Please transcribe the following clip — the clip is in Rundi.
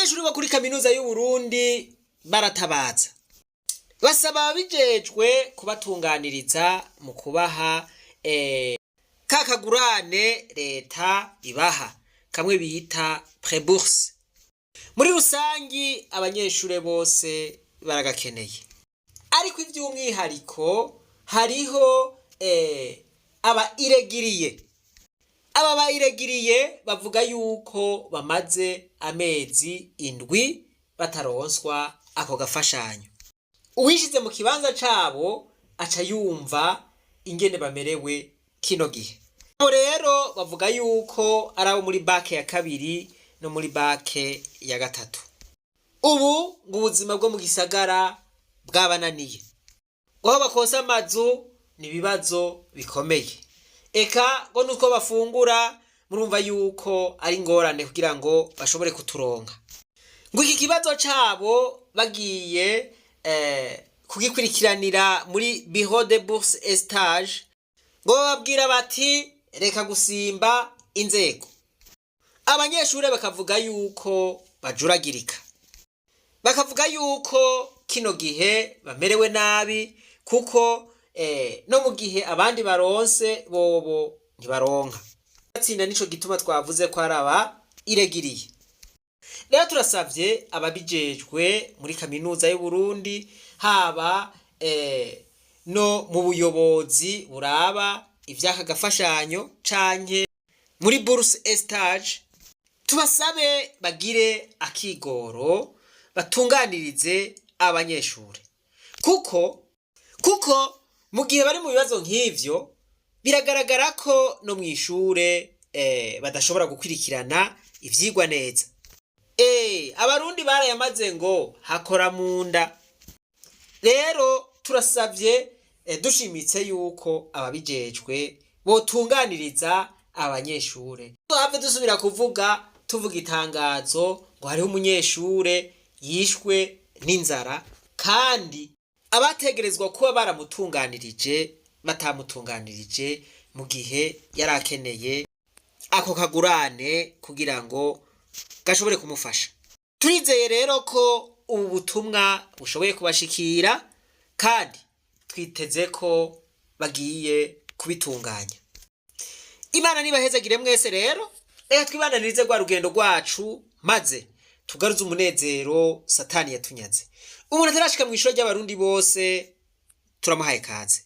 abanyeshuri bo kuri kaminuza y'u Burundi baratabaza basaba ababijejwe kubatunganiriza mu kubaha kakagurane leta ibaha kamwe bita prébourse. Muri rusangi abanyeshure bose baragakeneye, ariko ivy'umwihariko hariho aba iregiriye. Aba bayiregiriye bavuga yuko bamaze amezi 7 bataronswa ako gafashanyo. Uwishize mu kibanza cabo aca yumva ingene bamerewe kino gihe. Abo rero bavuga yuko ari abo muri bake ya kabiri no muri bake ya gatatu. Ubu ngo ubuzima bwo mu gisagara bwabananiye, aho bakosa amazu ni ibibazo bikomeye. Eka ngo nuko bafungura murumva yuko ari ngorane kugira ngo bashobore kuturonka. Ngo iki kibazo cabo bagiye kugikurikiranira muri bureau de bourse et stage, ngo bababwira bati reka gusimba inzego. Abanyeshure bakavuga yuko bajuragirika, bakavuga yuko kino gihe bamerewe nabi kuko no mu gihe abandi baronse bobo ntibaronka. Atsinda nico gituma twavuze ko araba iregiriye. Rero turasavye ababijejwe muri kaminuza y'u Burundi, haba no mu buyobozi buraba ivyaka gafashanyo canke muri bourse et stage, tubasabe bagire akigoro batunganirize abanyeshure kuko mu gihe bari mu bibazo nk'ivyo biragaragara ko no mwishure badashobora gukurikirana ivyigwa neza. Abarundi barayamaze ngo hakora munda. Rero turasavye dushimitse yuko ababijejwe botunganiriza abanyeshure. Tuhave dusubira tuvuga itangazo ngo hariho umunyeshure yishwe n'inzara, kandi abategerezwa kuba baramutunganirije batamutunganirije mu gihe yarakeneye ako kagurane kugira ngo gashobore kumufasha. Turizeye rero ko ubu butumwa bushoboye kubashikira, kandi twiteze ko bagiye kubitunganya. Imana nibahezagire mwese rero, reka twibandanirize rwa rugendo rwacu maze tugaruze umunezero Satani yatunyaze. Umuntu atarashika mu ishuri ry'abarundi bose turamuhaye kaze.